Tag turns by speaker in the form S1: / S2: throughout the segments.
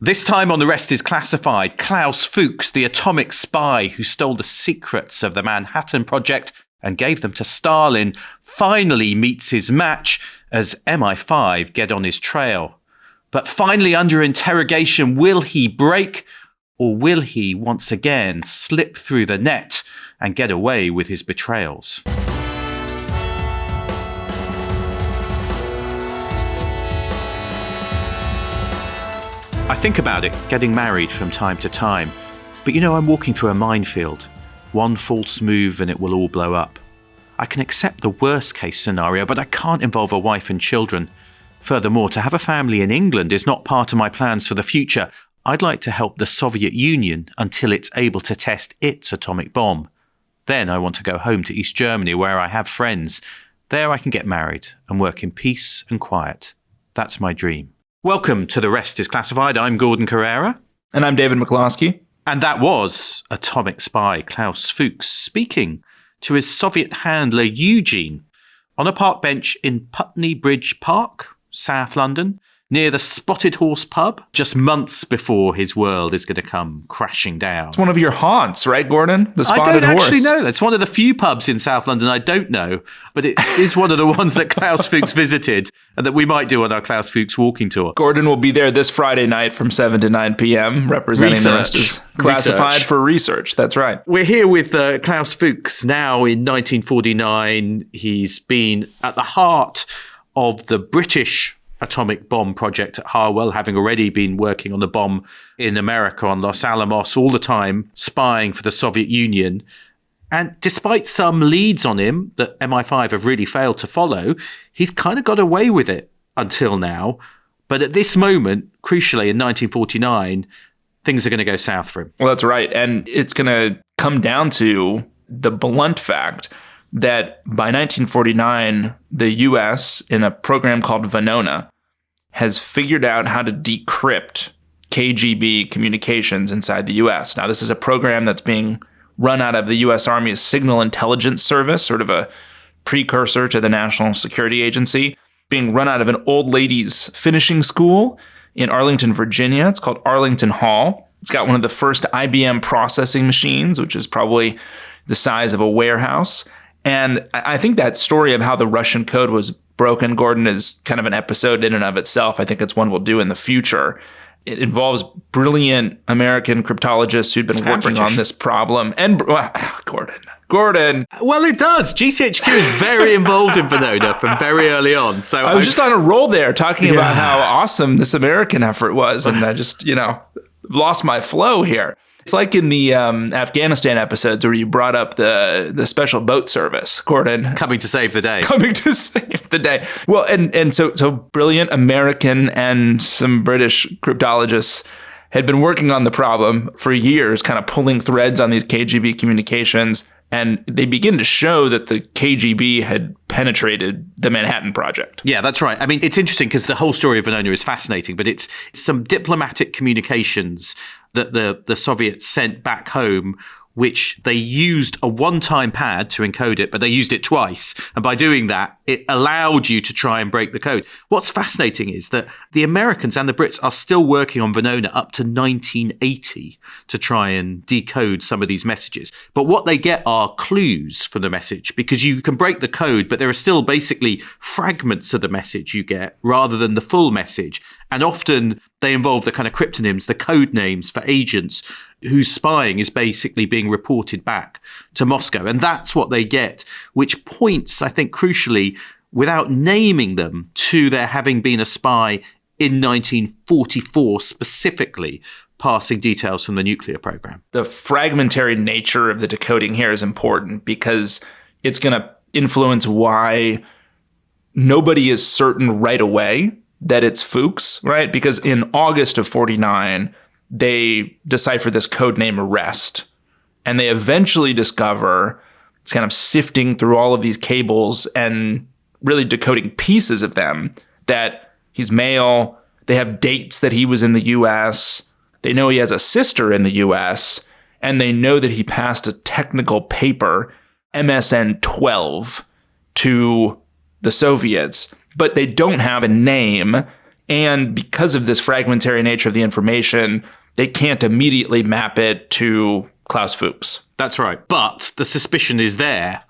S1: This time on The Rest is Classified, Klaus Fuchs, the atomic spy who stole the secrets of the Manhattan Project and gave them to Stalin, finally meets his match as MI5 get on his trail. But finally under interrogation, will he break, or will he once again slip through the net and get away with his betrayals? I think about it, getting married from time to time. But I'm walking through a minefield. One false move and it will all blow up. I can accept the worst case scenario, but I can't involve a wife and children. Furthermore, to have a family in England is not part of my plans for the future. I'd like to help the Soviet Union until it's able to test its atomic bomb. Then I want to go home to East Germany where I have friends. There I can get married and work in peace and quiet. That's my dream. Welcome to The Rest is Classified. I'm Gordon Carrera.
S2: And I'm David McCloskey.
S1: And that was atomic spy Klaus Fuchs speaking to his Soviet handler Eugene on a park bench in Putney Bridge Park, South London, near the Spotted Horse pub, just months before his world is going to come crashing down.
S2: It's one of your haunts, right, Gordon? The Spotted Horse.
S1: I don't actually know. It's one of the few pubs in South London I don't know, but it is one of the ones that Klaus Fuchs visited and that we might do on our Klaus Fuchs walking tour.
S2: Gordon will be there this Friday night from 7 to 9 p.m. representing The Rest is Classified for research. That's right.
S1: We're here with Klaus Fuchs now in 1949. He's been at the heart of the British atomic bomb project at Harwell, having already been working on the bomb in America on Los Alamos all the time, spying for the Soviet Union. And despite some leads on him that MI5 have really failed to follow, he's kind of got away with it until now. But at this moment, crucially in 1949, things are going to go south for him.
S2: Well, that's right. And it's going to come down to the blunt fact that by 1949, the U.S., in a program called Venona, has figured out how to decrypt KGB communications inside the U.S. Now, this is a program that's being run out of the U.S. Army's Signal Intelligence Service, sort of a precursor to the National Security Agency, being run out of an old ladies' finishing school in Arlington, Virginia. It's called Arlington Hall. It's got one of the first IBM processing machines, which is probably the size of a warehouse. And I think that story of how the Russian code was broken, Gordon, is kind of an episode in and of itself. I think it's one we'll do in the future. It involves brilliant American cryptologists who'd been working on this problem. And Gordon.
S1: Well, it does. GCHQ is very involved in Venona from very early on. So
S2: I was just on a roll there talking about how awesome this American effort was. And I just, lost my flow here. It's like in the Afghanistan episodes where you brought up the special boat service, Gordon.
S1: Coming to save the day.
S2: Coming to save the day. Well, and so brilliant American and some British cryptologists had been working on the problem for years, kind of pulling threads on these KGB communications. And they begin to show that the KGB had penetrated the Manhattan Project.
S1: Yeah, that's right. I mean, it's interesting because the whole story of Venona is fascinating, but it's some diplomatic communications that the Soviets sent back home, which they used a one-time pad to encode it, but they used it twice. And by doing that, it allowed you to try and break the code. What's fascinating is that the Americans and the Brits are still working on Venona up to 1980 to try and decode some of these messages. But what they get are clues from the message, because you can break the code, but there are still basically fragments of the message you get rather than the full message. And often they involve the kind of cryptonyms, the code names for agents whose spying is basically being reported back to Moscow. And that's what they get, which points, I think, crucially, without naming them, to their having been a spy in 1944 specifically, passing details from the nuclear program.
S2: The fragmentary nature of the decoding here is important because it's going to influence why nobody is certain right away that it's Fuchs, right? Because in August of 49, they decipher this code name Arrest, and they eventually discover, it's kind of sifting through all of these cables and really decoding pieces of them, that he's male, they have dates that he was in the US, they know he has a sister in the US, and they know that he passed a technical paper, MSN 12, to the Soviets, but they don't have a name And because of this fragmentary nature of the information, they can't immediately map it to Klaus Fuchs.
S1: That's right. But the suspicion is there.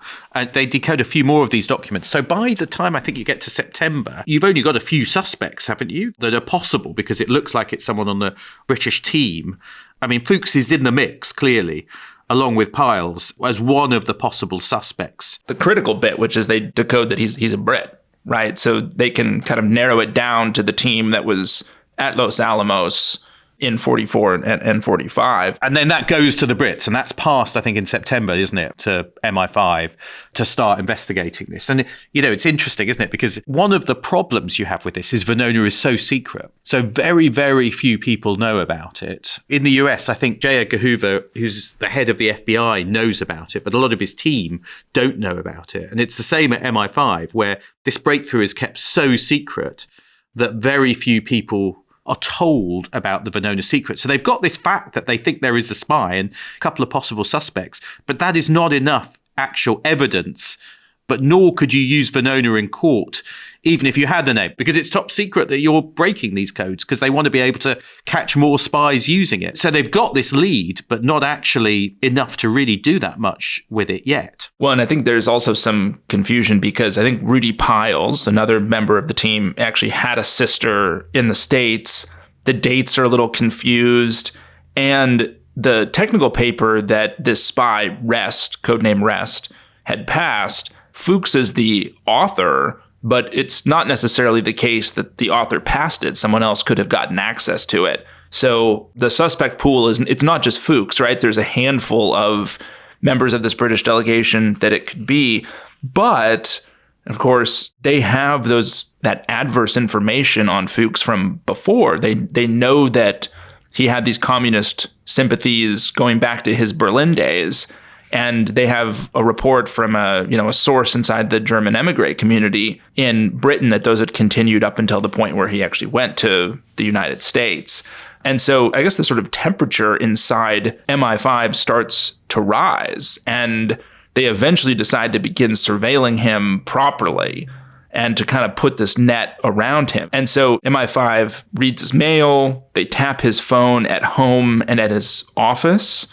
S1: They decode a few more of these documents. So by the time I think you get to September, you've only got a few suspects, haven't you, that are possible because it looks like it's someone on the British team. I mean, Fuchs is in the mix, clearly, along with Piles, as one of the possible suspects.
S2: The critical bit, which is they decode that he's a Brit, right? So they can kind of narrow it down to the team that was at Los Alamos in 44 and 45.
S1: And then that goes to the Brits, and that's passed, I think, in September, isn't it, to MI5 to start investigating this. And, you know, it's interesting, isn't it? Because one of the problems you have with this is Venona is so secret. So very, very few people know about it. In the US, I think J. Edgar Hoover, who's the head of the FBI, knows about it, but a lot of his team don't know about it. And it's the same at MI5, where this breakthrough is kept so secret that very few people are told about the Venona secret. So they've got this fact that they think there is a spy and a couple of possible suspects, but that is not enough actual evidence. But nor could you use Venona in court, even if you had the name, because it's top secret that you're breaking these codes because they want to be able to catch more spies using it. So they've got this lead, but not actually enough to really do that much with it yet.
S2: Well, and I think there's also some confusion because I think Rudy Piles, another member of the team, actually had a sister in the States. The dates are a little confused. And the technical paper that this spy, Rest, codename Rest, had passed, Fuchs is the author, but it's not necessarily the case that the author passed it. Someone else could have gotten access to it. So the suspect pool it's not just Fuchs, right? There's a handful of members of this British delegation that it could be. But, of course, they have that adverse information on Fuchs from before. They know that he had these communist sympathies going back to his Berlin days. And they have a report from a source inside the German emigre community in Britain that those had continued up until the point where he actually went to the United States. And so I guess the sort of temperature inside MI5 starts to rise, and they eventually decide to begin surveilling him properly and to kind of put this net around him. And so MI5 reads his mail, they tap his phone at home and at his office.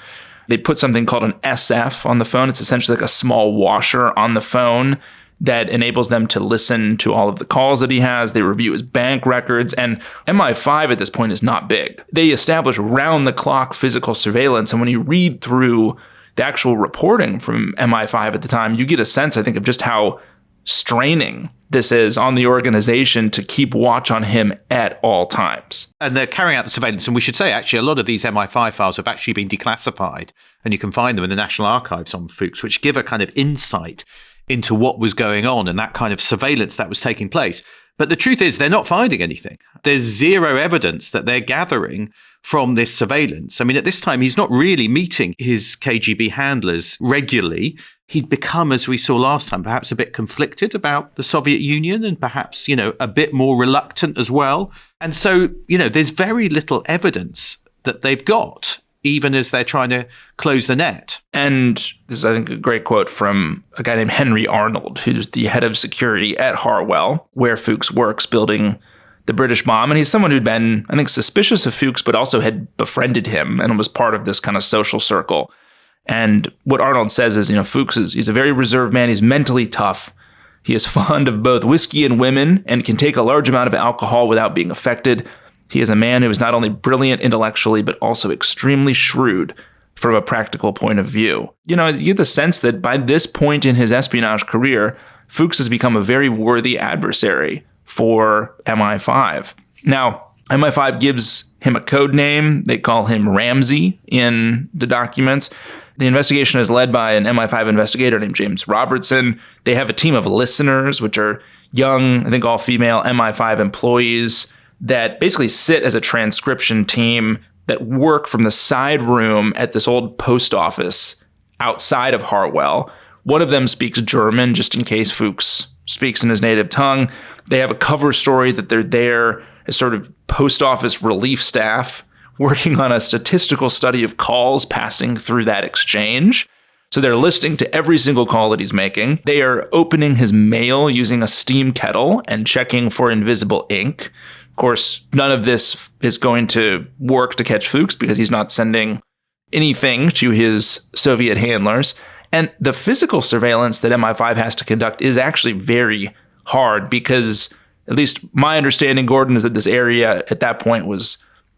S2: They put something called an SF on the phone. It's essentially like a small washer on the phone that enables them to listen to all of the calls that he has. They review his bank records. And MI5 at this point is not big. They establish round-the-clock physical surveillance. And when you read through the actual reporting from MI5 at the time, you get a sense, I think, of just how straining this is on the organization to keep watch on him at all times.
S1: And they're carrying out the surveillance. And we should say, actually, a lot of these MI5 files have actually been declassified. And you can find them in the National Archives on Fuchs, which give a kind of insight into what was going on and that kind of surveillance that was taking place. But the truth is, they're not finding anything. There's zero evidence that they're gathering from this surveillance. I mean, at this time, he's not really meeting his KGB handlers regularly. He'd become, as we saw last time, perhaps a bit conflicted about the Soviet Union and perhaps, a bit more reluctant as well. And so, there's very little evidence that they've got, even as they're trying to close the net.
S2: And this is, I think, a great quote from a guy named Henry Arnold, who's the head of security at Harwell, where Fuchs works building the British bomb. And he's someone who'd been, I think, suspicious of Fuchs, but also had befriended him and was part of this kind of social circle. And what Arnold says is, Fuchs he's a very reserved man. He's mentally tough. He is fond of both whiskey and women and can take a large amount of alcohol without being affected. He is a man who is not only brilliant intellectually, but also extremely shrewd from a practical point of view. You get the sense that by this point in his espionage career, Fuchs has become a very worthy adversary for MI5. Now, MI5 gives him a code name. They call him Ramsey in the documents. The investigation is led by an MI5 investigator named James Robertson. They have a team of listeners, which are young, I think all female MI5 employees that basically sit as a transcription team that work from the side room at this old post office outside of Harwell. One of them speaks German, just in case Fuchs speaks in his native tongue. They have a cover story that they're there as sort of post office relief staff working on a statistical study of calls passing through that exchange. So they're listening to every single call that he's making. They are opening his mail using a steam kettle and checking for invisible ink. Of course, none of this is going to work to catch Fuchs because he's not sending anything to his Soviet handlers. And the physical surveillance that MI5 has to conduct is actually very hard because, at least my understanding, Gordon, is that this area at that point was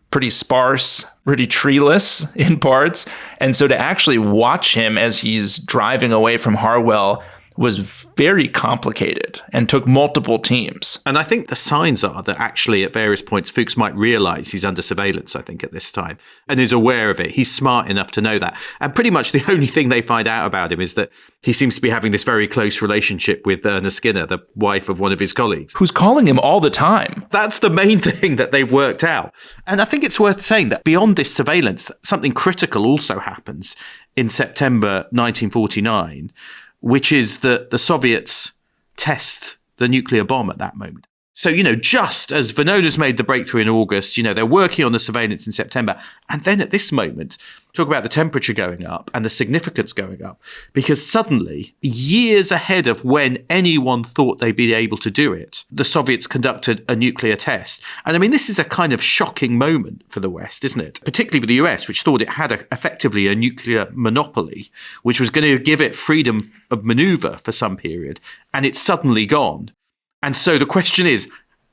S2: pretty sparse, pretty treeless in parts. And so to actually watch him as he's driving away from Harwell was very complicated and took multiple teams.
S1: And I think the signs are that actually at various points, Fuchs might realize he's under surveillance, I think, at this time, and is aware of it. He's smart enough to know that. And pretty much the only thing they find out about him is that he seems to be having this very close relationship with Erna Skinner, the wife of one of his colleagues.
S2: Who's calling him all the time.
S1: That's the main thing that they've worked out. And I think it's worth saying that beyond this surveillance, something critical also happens in September 1949, which is that the Soviets test the nuclear bomb at that moment. So, just as Venona's made the breakthrough in August, they're working on the surveillance in September. And then at this moment, talk about the temperature going up and the significance going up, because suddenly, years ahead of when anyone thought they'd be able to do it, the Soviets conducted a nuclear test. And I mean, this is a kind of shocking moment for the West, isn't it? Particularly for the US, which thought it had effectively a nuclear monopoly, which was going to give it freedom of maneuver for some period. And it's suddenly gone. And so the question is,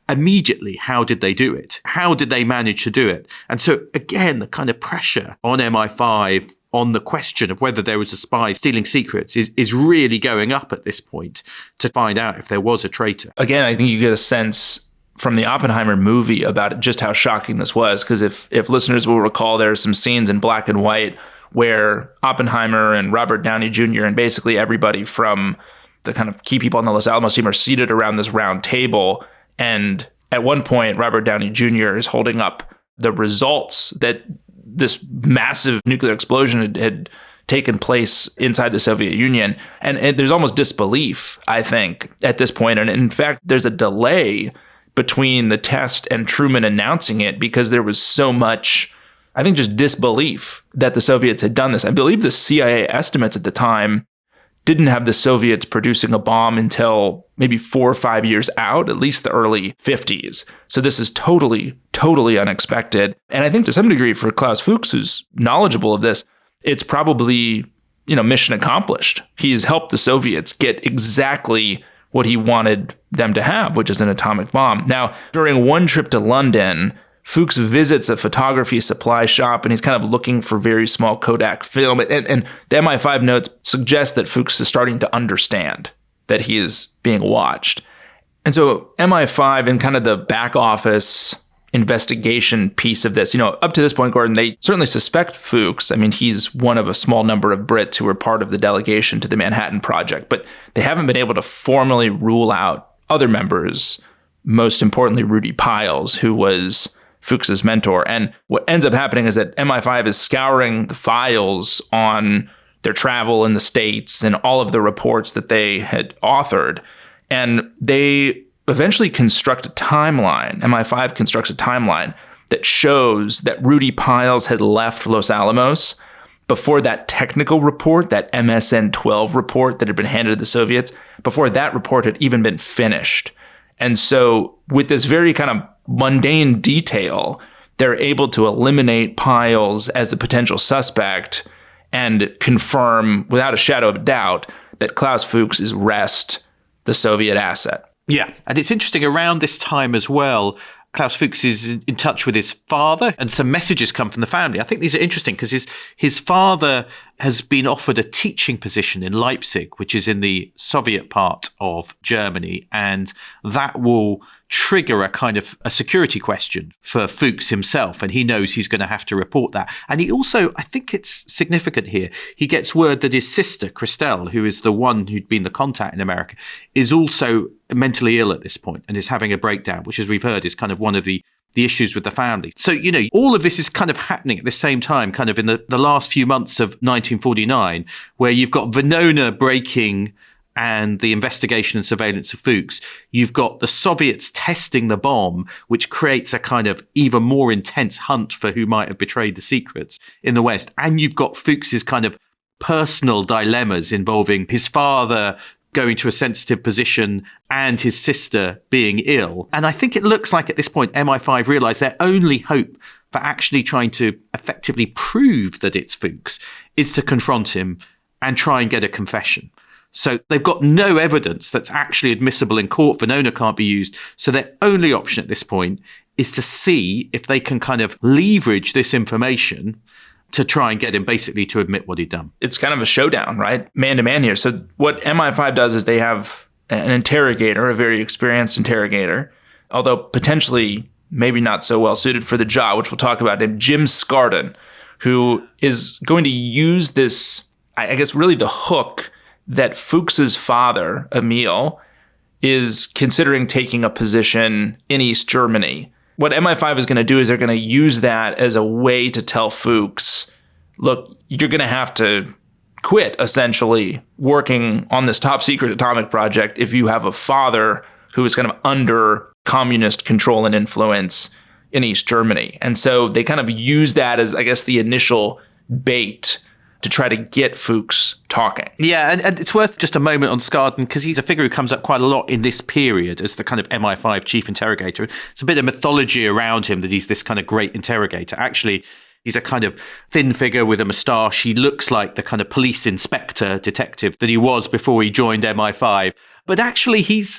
S1: immediately, how did they do it? How did they manage to do it? And so, again, the kind of pressure on MI5 on the question of whether there was a spy stealing secrets is really going up at this point to find out if there was a traitor.
S2: Again, I think you get a sense from the Oppenheimer movie about just how shocking this was, because if listeners will recall, there are some scenes in black and white where Oppenheimer and Robert Downey Jr. and basically everybody from the kind of key people on the Los Alamos team are seated around this round table. And at one point, Robert Downey Jr. is holding up the results that this massive nuclear explosion had taken place inside the Soviet Union. And there's almost disbelief, I think, at this point. And in fact, there's a delay between the test and Truman announcing it because there was so much, I think, just disbelief that the Soviets had done this. I believe the CIA estimates at the time didn't have the Soviets producing a bomb until maybe 4 or 5 years out, at least the early 50s. So this is totally, totally unexpected. And I think to some degree for Klaus Fuchs, who's knowledgeable of this, it's probably, mission accomplished. He's helped the Soviets get exactly what he wanted them to have, which is an atomic bomb. Now, during one trip to London, Fuchs visits a photography supply shop and he's kind of looking for very small Kodak film. And the MI5 notes suggest that Fuchs is starting to understand that he is being watched. And so MI5 and kind of the back office investigation piece of this, up to this point, Gordon, they certainly suspect Fuchs. I mean, he's one of a small number of Brits who were part of the delegation to the Manhattan Project, but they haven't been able to formally rule out other members, most importantly, Rudy Piles, who was Fuchs's mentor. And what ends up happening is that MI5 is scouring the files on their travel in the States and all of the reports that they had authored. And they eventually construct a timeline. MI5 constructs a timeline that shows that Rudy Piles had left Los Alamos before that technical report, that MSN-12 report that had been handed to the Soviets, before that report had even been finished. And so with this very kind of mundane detail, they're able to eliminate Piles as the potential suspect and confirm without a shadow of a doubt that Klaus Fuchs is Rest, the Soviet asset.
S1: Yeah, and it's interesting around this time as well, Klaus Fuchs is in touch with his father and some messages come from the family. I think these are interesting because his father has been offered a teaching position in Leipzig, which is in the Soviet part of Germany. And that will trigger a kind of a security question for Fuchs himself. And he knows he's going to have to report that. And he also, I think it's significant here, he gets word that his sister, Christelle, who is the one who'd been the contact in America, is also mentally ill at this point and is having a breakdown, which, as we've heard, is kind of one of the issues with the family. So, all of this is kind of happening at the same time, kind of in the last few months of 1949, where you've got Venona breaking and the investigation and surveillance of Fuchs. You've got the Soviets testing the bomb, which creates a kind of even more intense hunt for who might have betrayed the secrets in the West. And you've got Fuchs's kind of personal dilemmas involving his father going to a sensitive position and his sister being ill. And I think it looks like at this point, MI5 realised their only hope for actually trying to effectively prove that it's Fuchs is to confront him and try and get a confession. So they've got no evidence that's actually admissible in court. Venona can't be used. So their only option at this point is to see if they can kind of leverage this information to try and get him basically to admit what he'd done.
S2: It's kind of a showdown, right? Man to man here. So what MI5 does is they have an interrogator, a very experienced interrogator, although potentially maybe not so well suited for the job, which we'll talk about, named Jim Scardon, who is going to use this, I guess, really the hook that Fuchs's father, Emil, is considering taking a position in East Germany. What MI5 is going to do is they're going to use that as a way to tell Fuchs, look, you're going to have to quit, essentially, working on this top secret atomic project if you have a father who is kind of under communist control and influence in East Germany. And so they kind of use that as, I guess, the initial bait to try to get Fuchs talking.
S1: Yeah, and it's worth just a moment on Scardon, because he's a figure who comes up quite a lot in this period as the kind of MI5 chief interrogator. It's a bit of mythology around him that he's this kind of great interrogator. Actually, he's a kind of thin figure with a moustache. He looks like the kind of police inspector detective that he was before he joined MI5. But actually, his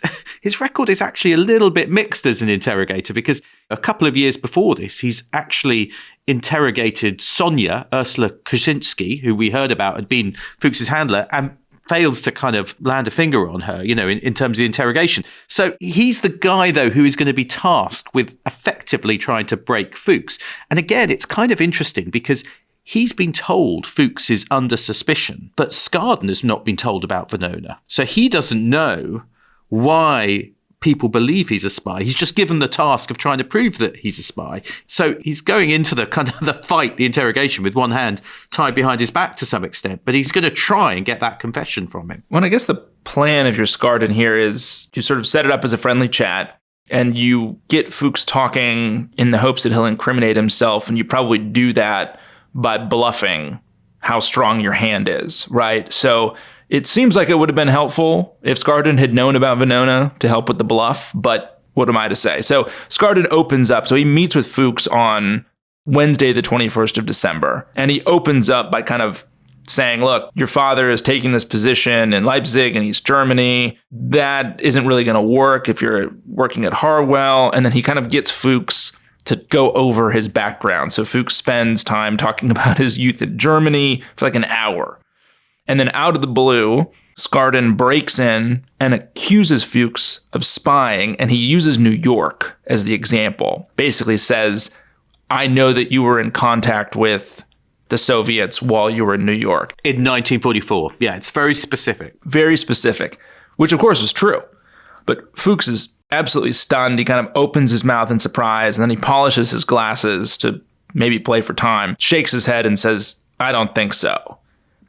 S1: record is actually a little bit mixed as an interrogator, because a couple of years before this, he's actually interrogated Sonia, Ursula Kuczynski, who we heard about had been Fuchs's handler, and fails to kind of land a finger on her, in terms of the interrogation. So he's the guy, though, who is going to be tasked with effectively trying to break Fuchs. And again, it's kind of interesting because he's been told Fuchs is under suspicion, but Scardon has not been told about Venona. So he doesn't know why people believe he's a spy. He's just given the task of trying to prove that he's a spy. So he's going into the kind of the fight, the interrogation, with one hand tied behind his back to some extent, but he's going to try and get that confession from him.
S2: Well, I guess the plan of your Scardon here is you sort of set it up as a friendly chat, and you get Fuchs talking in the hopes that he'll incriminate himself, and you probably do that by bluffing how strong your hand is, right? So it seems like it would have been helpful if Scardon had known about Venona to help with the bluff, but what am I to say? So Scardon opens up. So he meets with Fuchs on Wednesday, the 21st of December, and he opens up by kind of saying, look, your father is taking this position in Leipzig in East Germany. That isn't really going to work if you're working at Harwell. And then he kind of gets Fuchs to go over his background. So Fuchs spends time talking about his youth in Germany for like an hour. And then out of the blue, Scardon breaks in and accuses Fuchs of spying, and he uses New York as the example. Basically says, I know that you were in contact with the Soviets while you were in New York.
S1: In 1944. Yeah, it's very specific.
S2: Very specific, which of course is true. But Fuchs is absolutely stunned. He kind of opens his mouth in surprise, and then he polishes his glasses to maybe play for time, shakes his head and says, I don't think so.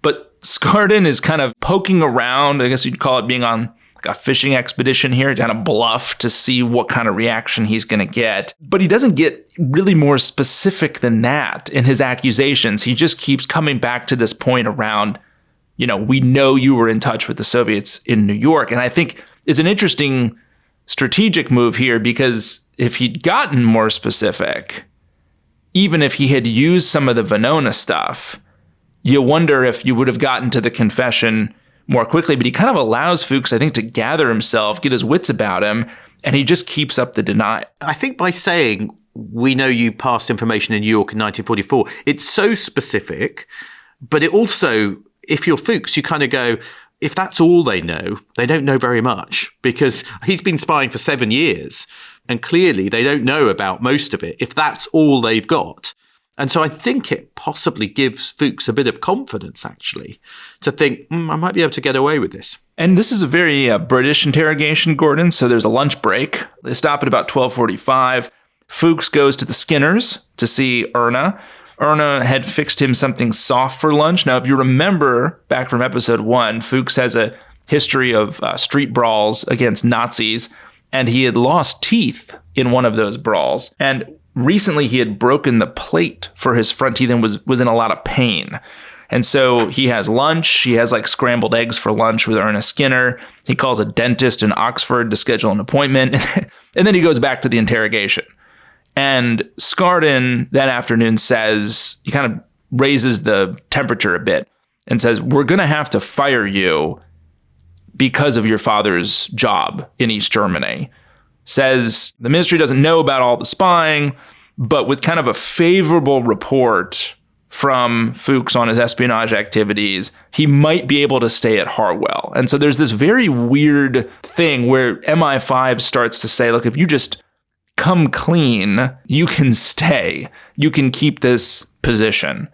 S2: But Scardon is kind of poking around. I guess you'd call it being on like a fishing expedition here, to kind of bluff to see what kind of reaction he's going to get. But he doesn't get really more specific than that in his accusations. He just keeps coming back to this point around, we know you were in touch with the Soviets in New York. And I think it's an interesting strategic move here, because if he'd gotten more specific, even if he had used some of the Venona stuff, you wonder if you would have gotten to the confession more quickly. But he kind of allows Fuchs, I think, to gather himself, get his wits about him, and he just keeps up the denial.
S1: I think by saying, we know you passed information in New York in 1944, it's so specific, but it also, if you're Fuchs, you kind of go, if that's all they know, they don't know very much, because he's been spying for 7 years and clearly they don't know about most of it, if that's all they've got. And so I think it possibly gives Fuchs a bit of confidence, actually, to think, I might be able to get away with this.
S2: And this is a very British interrogation, Gordon. So there's a lunch break. They stop at about 12:45. Fuchs goes to the Skinners to see Erna. Erna had fixed him something soft for lunch. Now, if you remember back from episode 1, Fuchs has a history of street brawls against Nazis, and he had lost teeth in one of those brawls. And recently he had broken the plate for his front teeth and was in a lot of pain. And so he has lunch. He has like scrambled eggs for lunch with Ernest Skinner. He calls a dentist in Oxford to schedule an appointment. And then he goes back to the interrogation. And Skardin that afternoon says, he kind of raises the temperature a bit and says, we're going to have to fire you because of your father's job in East Germany. Says the ministry doesn't know about all the spying, but with kind of a favorable report from Fuchs on his espionage activities, he might be able to stay at Harwell. And so there's this very weird thing where MI5 starts to say, look, if you just come clean, you can stay. You can keep this position.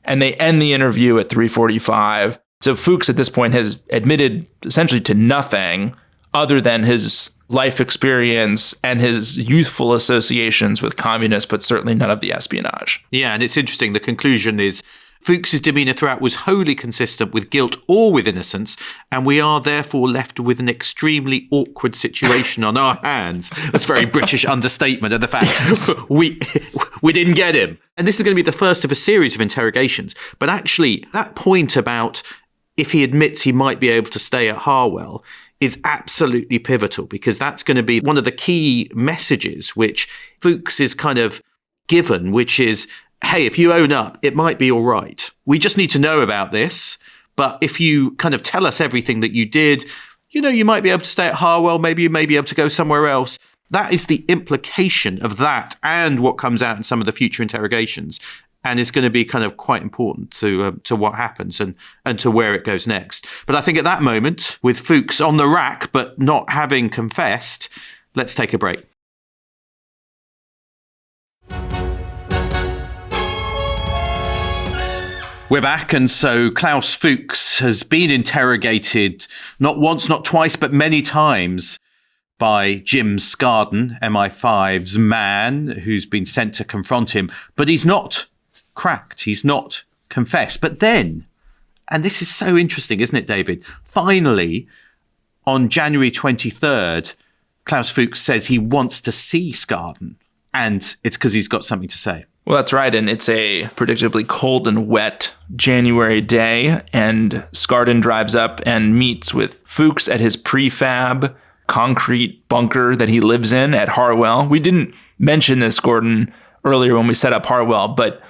S2: And they end the interview at 3:45. So Fuchs at this point has admitted essentially to nothing other than his life experience and his youthful associations with communists, but certainly none of the espionage.
S1: Yeah, and it's interesting. The conclusion is Fuchs's demeanour throughout was wholly consistent with guilt or with innocence, and we are therefore left with an extremely awkward situation on our hands. That's a very British understatement of the fact we didn't get him. And this is going to be the first of a series of interrogations. But actually, that point about if he admits he might be able to stay at Harwell is absolutely pivotal, because that's going to be one of the key messages which Fuchs is kind of given, which is, hey, if you own up, it might be all right. We just need to know about this. But if you kind of tell us everything that you did, you might be able to stay at Harwell. Maybe you may be able to go somewhere else. That is the implication of that and what comes out in some of the future interrogations. And it's going to be kind of quite important to what happens and to where it goes next. But I think at that moment, with Fuchs on the rack but not having confessed, let's take a break. We're back, and so Klaus Fuchs has been interrogated not once, not twice, but many times by Jim Skardin, MI5's man, who's been sent to confront him. But he's not cracked. He's not confessed. But then, and this is so interesting, isn't it, David? Finally, on January 23rd, Klaus Fuchs says he wants to see Skardin, and it's because he's got something to say.
S2: Well, that's right. And it's a predictably cold and wet January day, and Skardin drives up and meets with Fuchs at his prefab concrete bunker that he lives in at Harwell. We didn't mention this, Gordon, earlier when we set up Harwell, but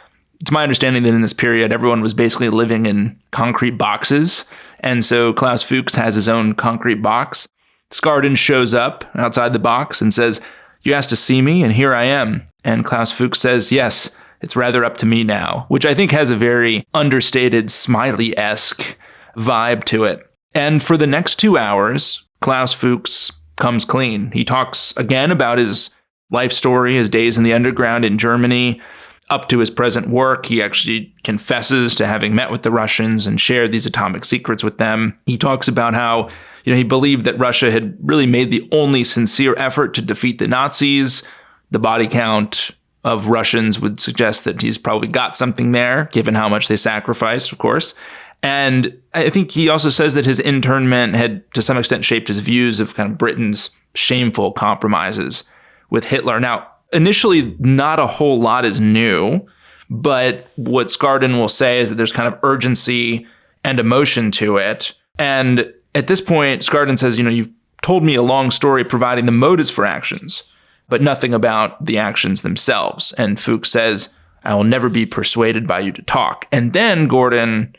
S2: it's my understanding that in this period, everyone was basically living in concrete boxes. And so Klaus Fuchs has his own concrete box. Skardin shows up outside the box and says, "You asked to see me, and here I am." And Klaus Fuchs says, "Yes, it's rather up to me now," which I think has a very understated, Smiley-esque vibe to it. And for the next 2 hours, Klaus Fuchs comes clean. He talks again about his life story, his days in the underground in Germany, up to his present work. He actually confesses to having met with the Russians and shared these atomic secrets with them. He talks about how, he believed that Russia had really made the only sincere effort to defeat the Nazis. The body count of Russians would suggest that he's probably got something there, given how much they sacrificed, of course. And I think he also says that his internment had, to some extent, shaped his views of kind of Britain's shameful compromises with Hitler. Now, initially, not a whole lot is new, but what Skardin will say is that there's kind of urgency and emotion to it. And at this point, Skardin says, you've told me a long story providing the motives for actions, but nothing about the actions themselves. And Fuchs says, "I will never be persuaded by you to talk." And then, Gordon,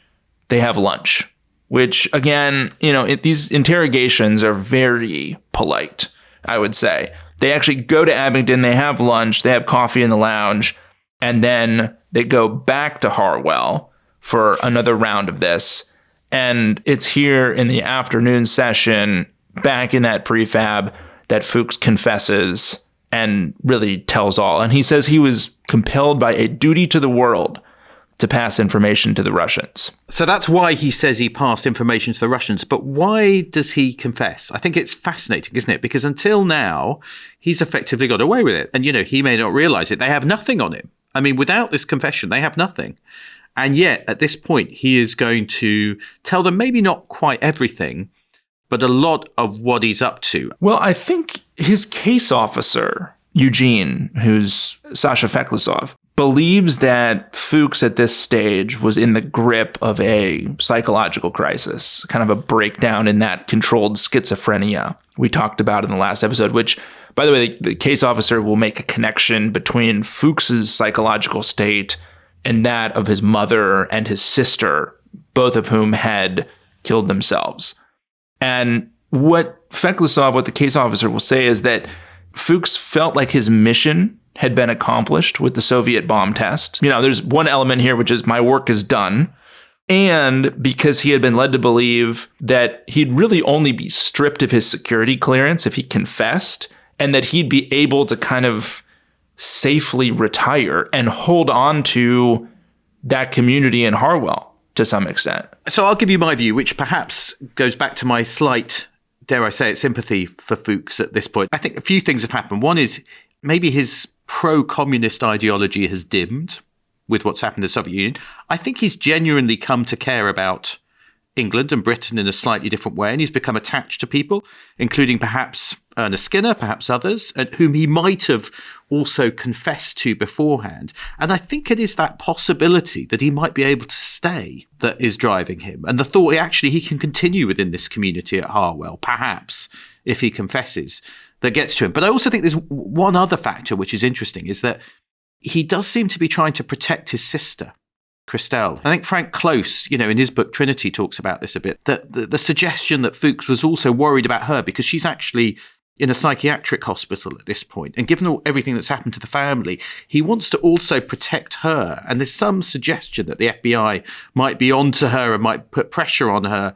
S2: they have lunch, which again, these interrogations are very polite, I would say. They actually go to Abingdon, they have lunch, they have coffee in the lounge, and then they go back to Harwell for another round of this. And it's here in the afternoon session, back in that prefab, that Fuchs confesses and really tells all. And he says he was compelled by a duty to the world to pass information to the Russians.
S1: So that's why he says he passed information to the Russians. But why does he confess? I think it's fascinating, isn't it? Because until now, he's effectively got away with it. And, he may not realize it. They have nothing on him. I mean, without this confession, they have nothing. And yet, at this point, he is going to tell them maybe not quite everything, but a lot of what he's up to.
S2: Well, I think his case officer, Eugene, who's Sasha Feklisov, believes that Fuchs at this stage was in the grip of a psychological crisis, kind of a breakdown in that controlled schizophrenia we talked about in the last episode, which, by the way, the case officer will make a connection between Fuchs's psychological state and that of his mother and his sister, both of whom had killed themselves. And what the case officer will say is that Fuchs felt like his mission had been accomplished with the Soviet bomb test. There's one element here, which is my work is done. And because he had been led to believe that he'd really only be stripped of his security clearance if he confessed, and that he'd be able to kind of safely retire and hold on to that community in Harwell to some extent.
S1: So I'll give you my view, which perhaps goes back to my slight, dare I say it, sympathy for Fuchs at this point. I think a few things have happened. One is maybe his pro-communist ideology has dimmed with what's happened to the Soviet Union. I think he's genuinely come to care about England and Britain in a slightly different way, and he's become attached to people, including perhaps Ernest Skinner, perhaps others, whom he might have also confessed to beforehand. And I think it is that possibility that he might be able to stay that is driving him, and the thought actually he can continue within this community at Harwell, perhaps, if he confesses, that gets to him. But I also think there's one other factor which is interesting, is that he does seem to be trying to protect his sister, Christelle. I think Frank Close, in his book Trinity, talks about this a bit, that the suggestion that Fuchs was also worried about her because she's actually in a psychiatric hospital at this point. And given everything that's happened to the family, he wants to also protect her. And there's some suggestion that the FBI might be onto her and might put pressure on her.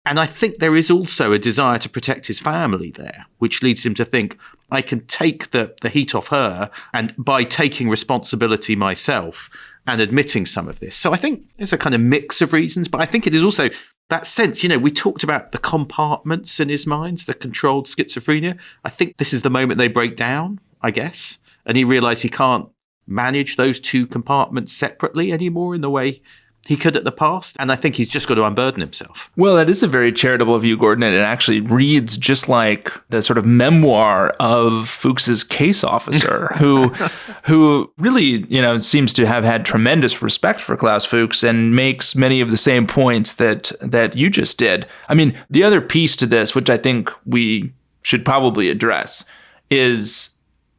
S1: And I think there is also a desire to protect his family there, which leads him to think, I can take the heat off her, and by taking responsibility myself and admitting some of this. So I think there's a kind of mix of reasons, but I think it is also that sense, we talked about the compartments in his minds, the controlled schizophrenia. I think this is the moment they break down, I guess, and he realized he can't manage those two compartments separately anymore in the way he could at the past. And I think he's just got to unburden himself.
S2: Well, that is a very charitable view, Gordon, and it actually reads just like the sort of memoir of Fuchs's case officer, who really, seems to have had tremendous respect for Klaus Fuchs and makes many of the same points that you just did. I mean, the other piece to this, which I think we should probably address, is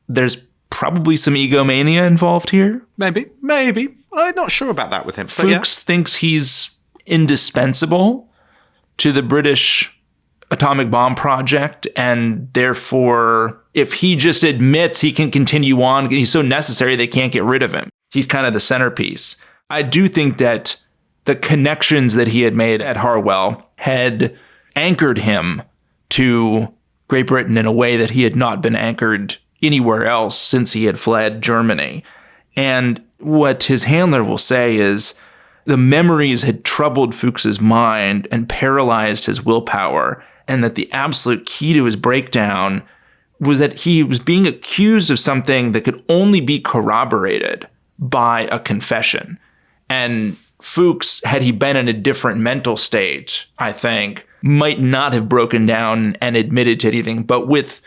S2: there's probably some egomania involved here.
S1: Maybe. I'm not sure about that with him.
S2: Fuchs thinks he's indispensable to the British atomic bomb project, and therefore, if he just admits he can continue on, he's so necessary they can't get rid of him. He's kind of the centerpiece. I do think that the connections that he had made at Harwell had anchored him to Great Britain in a way that he had not been anchored anywhere else since he had fled Germany. And what his handler will say is the memories had troubled Fuchs's mind and paralyzed his willpower, and that the absolute key to his breakdown was that he was being accused of something that could only be corroborated by a confession. And Fuchs, had he been in a different mental state, I think, might not have broken down and admitted to anything. But with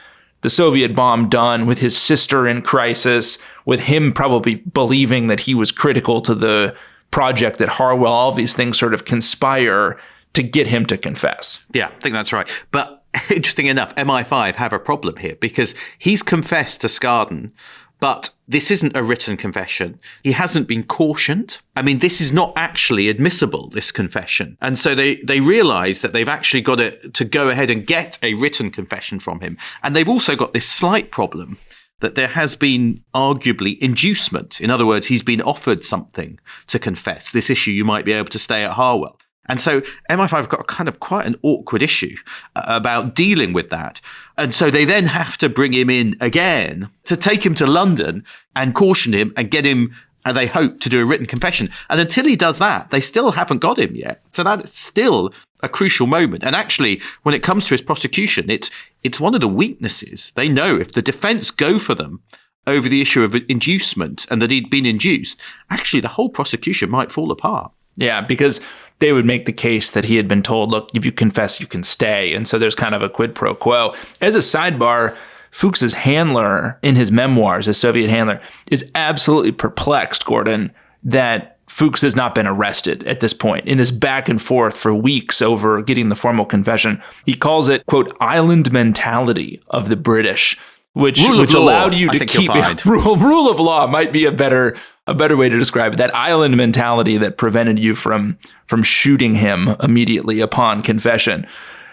S2: the Soviet bomb done, with his sister in crisis, with him probably believing that he was critical to the project at Harwell, all these things sort of conspire to get him to confess.
S1: Yeah, I think that's right. But interesting enough, MI5 have a problem here because he's confessed to Skarden, but this isn't a written confession. He hasn't been cautioned. I mean, this is not actually admissible, this confession. And so they realize that they've actually got to go ahead and get a written confession from him. And they've also got this slight problem that there has been arguably inducement. In other words, he's been offered something to confess, this issue you might be able to stay at Harwell. And so MI5 have got kind of quite an awkward issue about dealing with that. And so they then have to bring him in again to take him to London and caution him and get him, and they hope, to do a written confession. And until he does that, they still haven't got him yet. So that's still a crucial moment. And actually, when it comes to his prosecution, it's one of the weaknesses. They know if the defense go for them over the issue of inducement and that he'd been induced, actually the whole prosecution might fall apart.
S2: Yeah, because they would make the case that he had been told, look, if you confess, you can stay. And so there's kind of a quid pro quo. As a sidebar, Fuchs's handler in his memoirs, his Soviet handler, is absolutely perplexed, Gordon, that Fuchs has not been arrested at this point in this back and forth for weeks over getting the formal confession. He calls it, quote, island mentality of the British, which allowed you to keep rule of law might be a better way to describe it. That island mentality that prevented you from shooting him immediately upon confession.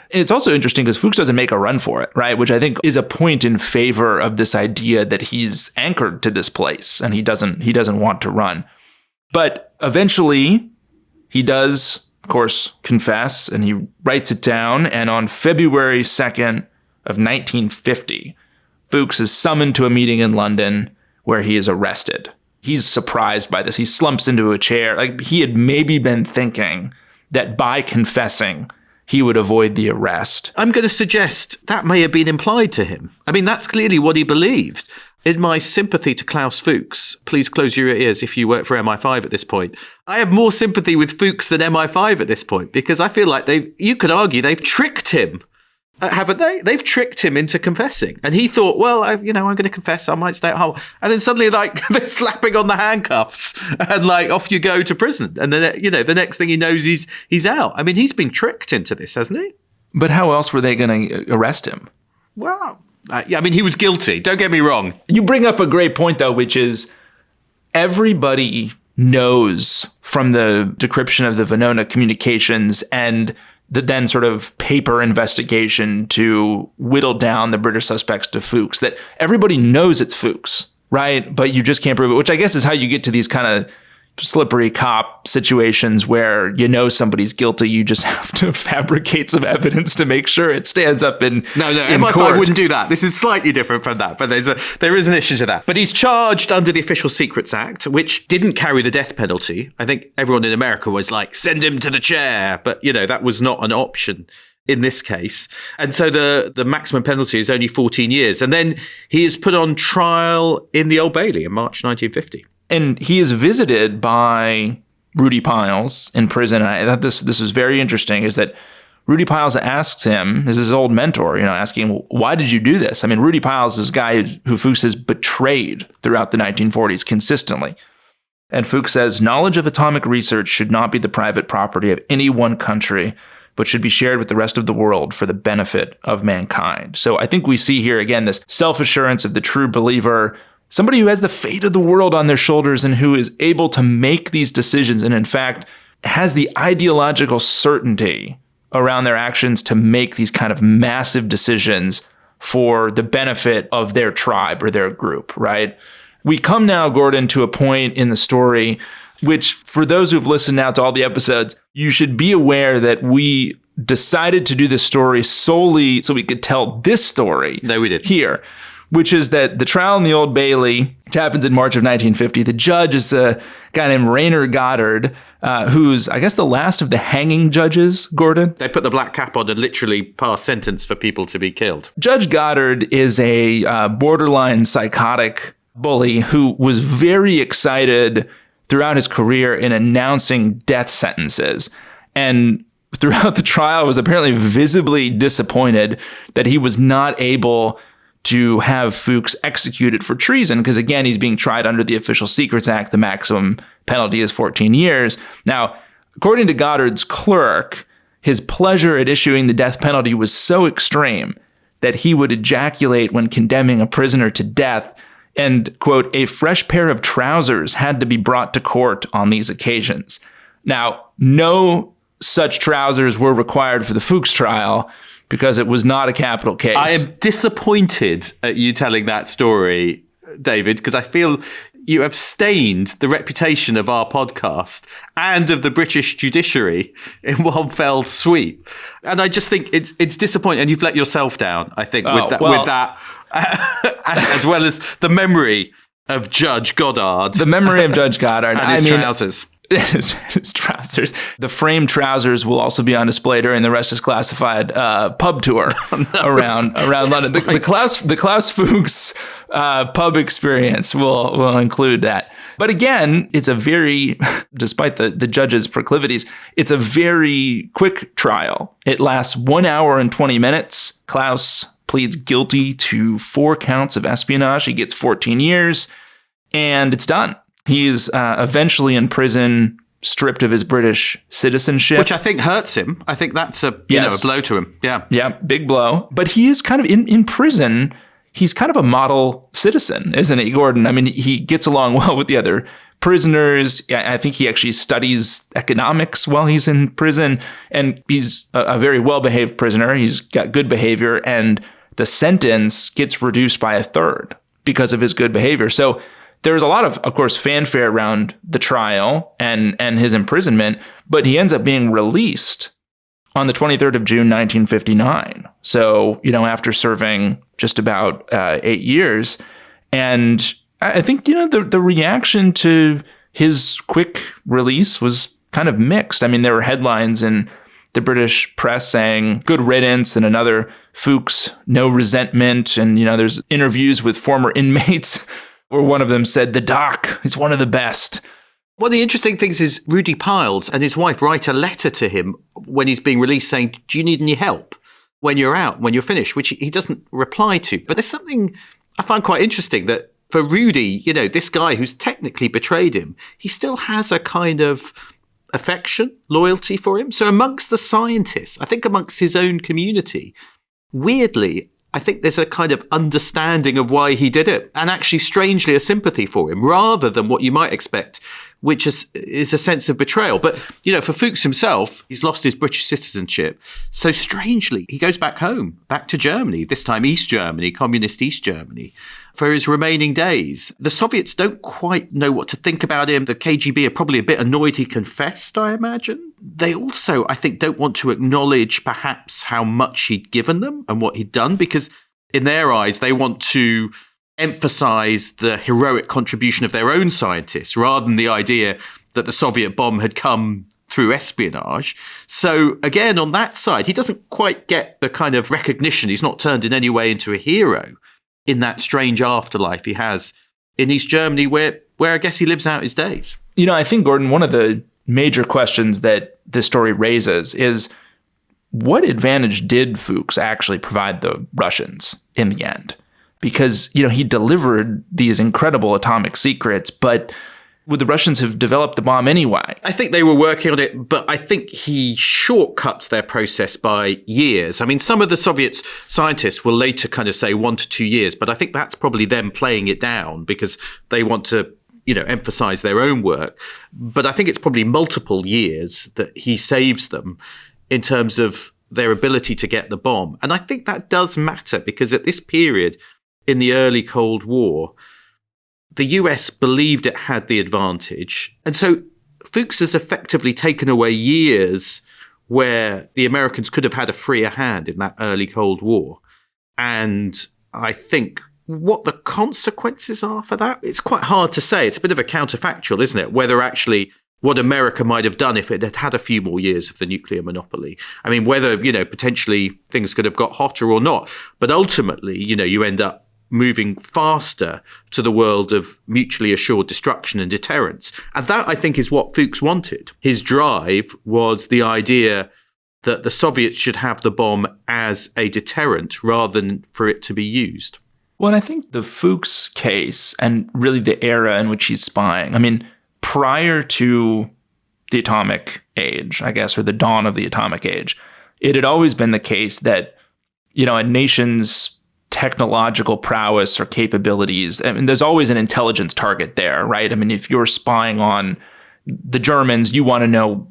S2: It's also interesting because Fuchs doesn't make a run for it, right? Which I think is a point in favor of this idea that he's anchored to this place and he doesn't want to run. But eventually he does, of course, confess, and he writes it down. And on February 2nd of 1950, Fuchs is summoned to a meeting in London where he is arrested. He's surprised by this. He slumps into a chair. Like he had maybe been thinking that by confessing, he would avoid the arrest.
S1: I'm going to suggest that may have been implied to him. I mean, that's clearly what he believed. In my sympathy to Klaus Fuchs, please close your ears if you work for MI5 at this point. I have more sympathy with Fuchs than MI5 at this point, because I feel like you could argue they've tricked him. Haven't they? They've tricked him into confessing. And he thought, well, I'm going to confess. I might stay at home. And then suddenly, they're slapping on the handcuffs and, off you go to prison. And then, the next thing he knows, he's out. I mean, he's been tricked into this, hasn't he?
S2: But how else were they going to arrest him?
S1: Well, he was guilty. Don't get me wrong.
S2: You bring up a great point, though, which is everybody knows from the decryption of the Venona communications and the then sort of paper investigation to whittle down the British suspects to Fuchs, that everybody knows it's Fuchs, right? But you just can't prove it, which I guess is how you get to these kind of slippery cop situations where somebody's guilty. You just have to fabricate some evidence to make sure it stands up in
S1: MI5
S2: court.
S1: wouldn't do that. This is slightly different from that, but there is an issue to that. But he's charged under the Official Secrets Act, which didn't carry the death penalty. I think everyone in America was like, send him to the chair. But, that was not an option in this case. And so the maximum penalty is only 14 years. And then he is put on trial in the Old Bailey in March 1950.
S2: And he is visited by Rudy Piles in prison. And I thought this was very interesting, is that Rudy Piles asks him, this is his old mentor, asking, well, why did you do this? I mean, Rudy Piles is this guy who Fuchs has betrayed throughout the 1940s consistently. And Fuchs says, knowledge of atomic research should not be the private property of any one country, but should be shared with the rest of the world for the benefit of mankind. So I think we see here, again, this self-assurance of the true believer, somebody who has the fate of the world on their shoulders and who is able to make these decisions and, in fact, has the ideological certainty around their actions to make these kind of massive decisions for the benefit of their tribe or their group, right? We come now, Gordon, to a point in the story which, for those who've listened now to all the episodes, you should be aware that we decided to do this story solely so we could tell this story.
S1: No, we did.
S2: Here. Which is that the trial in the Old Bailey, which happens in March of 1950, the judge is a guy named Rainer Goddard, who's, I guess, the last of the hanging judges, Gordon.
S1: They put the black cap on and literally pass sentence for people to be killed.
S2: Judge Goddard is a borderline psychotic bully who was very excited throughout his career in announcing death sentences. And throughout the trial was apparently visibly disappointed that he was not able to have Fuchs executed for treason, because again, he's being tried under the Official Secrets Act. The maximum penalty is 14 years. Now, according to Goddard's clerk, his pleasure at issuing the death penalty was so extreme that he would ejaculate when condemning a prisoner to death, and, quote, a fresh pair of trousers had to be brought to court on these occasions. Now, no such trousers were required for the Fuchs trial, because it was not a capital case.
S1: I am disappointed at you telling that story, David, because I feel you have stained the reputation of our podcast and of the British judiciary in one fell sweep. And I just think it's disappointing, and you've let yourself down, I think, with that, as well as the memory of Judge Goddard.
S2: The memory of Judge Goddard.
S1: And his trousers.
S2: His trousers. The framed trousers will also be on display during the Rest is Classified pub tour around London. The Klaus Fuchs pub experience will include that. But again, it's a very, despite the judge's proclivities, it's a very quick trial. It lasts 1 hour and 20 minutes. Klaus pleads guilty to 4 counts of espionage. He gets 14 years, and it's done. He's eventually in prison, stripped of his British citizenship.
S1: Which I think hurts him. I think that's a blow to him. Yeah.
S2: Yeah, big blow. But he is kind of in prison. He's kind of a model citizen, isn't he, Gordon? I mean, he gets along well with the other prisoners. I think he actually studies economics while he's in prison, and he's a very well-behaved prisoner. He's got good behavior, and the sentence gets reduced by 1/3 because of his good behavior. So there's a lot of course, fanfare around the trial and his imprisonment, but he ends up being released on the 23rd of June, 1959. So, after serving just about 8 years. And I think, the reaction to his quick release was kind of mixed. I mean, there were headlines in the British press saying, good riddance, and another Fuchs, no resentment. And, there's interviews with former inmates where one of them said, the doc is one of the best.
S1: One of the interesting things is Rudy Piles and his wife write a letter to him when he's being released saying, do you need any help when you're out, when you're finished, which he doesn't reply to. But there's something I find quite interesting that for Rudy, this guy who's technically betrayed him, he still has a kind of affection, loyalty for him. So amongst the scientists, I think amongst his own community, weirdly, I think there's a kind of understanding of why he did it, and actually strangely a sympathy for him, rather than what you might expect, which is a sense of betrayal. But, for Fuchs himself, he's lost his British citizenship. So strangely, he goes back home, back to Germany, this time East Germany, communist East Germany, for his remaining days. The Soviets don't quite know what to think about him. The KGB are probably a bit annoyed he confessed, I imagine. They also, I think, don't want to acknowledge perhaps how much he'd given them and what he'd done, because in their eyes, they want to emphasize the heroic contribution of their own scientists rather than the idea that the Soviet bomb had come through espionage. So again, on that side, he doesn't quite get the kind of recognition. He's not turned in any way into a hero in that strange afterlife he has in East Germany, where I guess he lives out his days.
S2: I think, Gordon, one of the major questions that this story raises is, what advantage did Fuchs actually provide the Russians in the end? Because, he delivered these incredible atomic secrets, but would the Russians have developed the bomb anyway?
S1: I think they were working on it, but I think he shortcuts their process by years. I mean, some of the Soviet scientists will later kind of say 1 to 2 years, but I think that's probably them playing it down because they want to, emphasize their own work. But I think it's probably multiple years that he saves them in terms of their ability to get the bomb. And I think that does matter because at this period in the early Cold War, the US believed it had the advantage. And so Fuchs has effectively taken away years where the Americans could have had a freer hand in that early Cold War. And I think what the consequences are for that, it's quite hard to say. It's a bit of a counterfactual, isn't it? Whether actually what America might have done if it had had a few more years of the nuclear monopoly. I mean, whether, potentially things could have got hotter or not. But ultimately, you end up moving faster to the world of mutually assured destruction and deterrence. And that, I think, is what Fuchs wanted. His drive was the idea that the Soviets should have the bomb as a deterrent rather than for it to be used.
S2: Well, and I think the Fuchs case and really the era in which he's spying, I mean, prior to the atomic age, I guess, or the dawn of the atomic age, it had always been the case that, a nation's technological prowess or capabilities, I mean, there's always an intelligence target there, right? I mean, if you're spying on the Germans, you want to know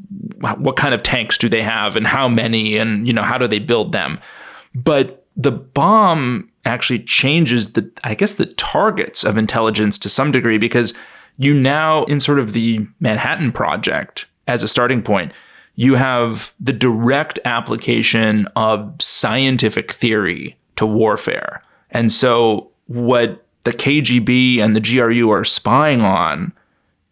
S2: what kind of tanks do they have and how many and, how do they build them? But the bomb actually changes the targets of intelligence to some degree, because you now, in sort of the Manhattan Project as a starting point, you have the direct application of scientific theory to warfare. And so what the KGB and the GRU are spying on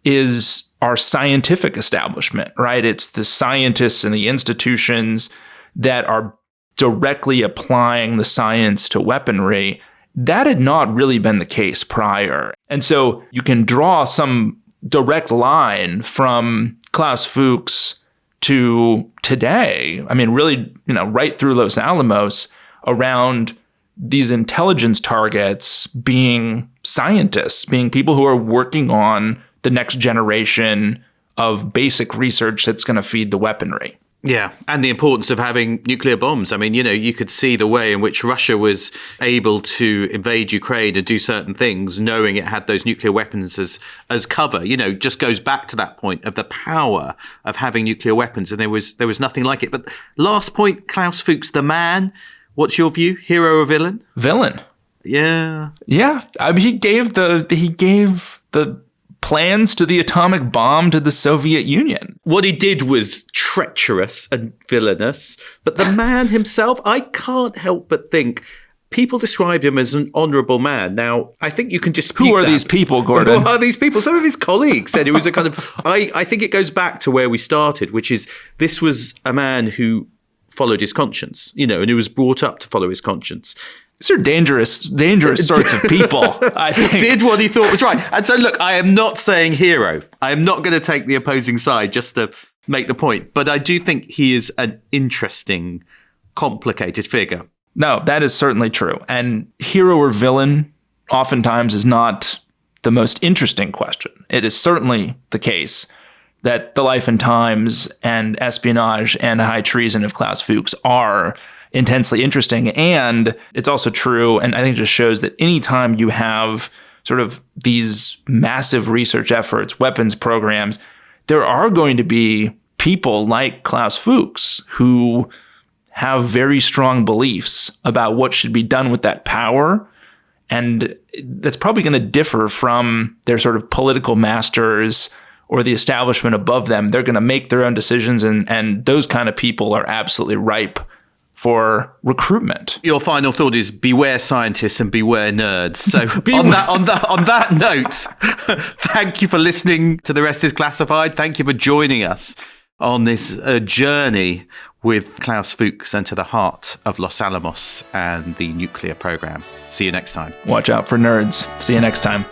S2: is our scientific establishment, right? It's the scientists and the institutions that are directly applying the science to weaponry. That had not really been the case prior. And so you can draw some direct line from Klaus Fuchs to today. I mean, really, right through Los Alamos around these intelligence targets being scientists, being people who are working on the next generation of basic research that's going to feed the weaponry.
S1: Yeah, and the importance of having nuclear bombs. I mean, you could see the way in which Russia was able to invade Ukraine and do certain things, knowing it had those nuclear weapons as cover. Just goes back to that point of the power of having nuclear weapons, and there was nothing like it. But last point, Klaus Fuchs, the man. What's your view? Hero or villain?
S2: Villain.
S1: Yeah.
S2: Yeah. I mean, he gave the plans to the atomic bomb to the Soviet Union.
S1: What he did was treacherous and villainous, but the man himself, I can't help but think people describe him as an honourable man. Now, I think you can dispute
S2: Who are
S1: that.
S2: these people, Gordon?
S1: Who are these people? Some of his colleagues said it was a kind of... I think it goes back to where we started, which is this was a man who followed his conscience, and who was brought up to follow his conscience.
S2: These are dangerous sorts of people, I think.
S1: Did what he thought was right. And so, look, I am not saying hero. I am not going to take the opposing side just to make the point. But I do think he is an interesting, complicated figure.
S2: No, that is certainly true. And hero or villain oftentimes is not the most interesting question. It is certainly the case that the life and times and espionage and high treason of Klaus Fuchs are intensely interesting. And it's also true, and I think it just shows that anytime you have sort of these massive research efforts, weapons programs, there are going to be people like Klaus Fuchs who have very strong beliefs about what should be done with that power. And that's probably going to differ from their sort of political masters or the establishment above them. They're going to make their own decisions, and those kind of people are absolutely ripe for recruitment.
S1: Your final thought is beware scientists and beware nerds. So on that note, thank you for listening to The Rest is Classified. Thank you for joining us on this journey with Klaus Fuchs and to the heart of Los Alamos and the nuclear program. See you next time.
S2: Watch out for nerds. See you next time.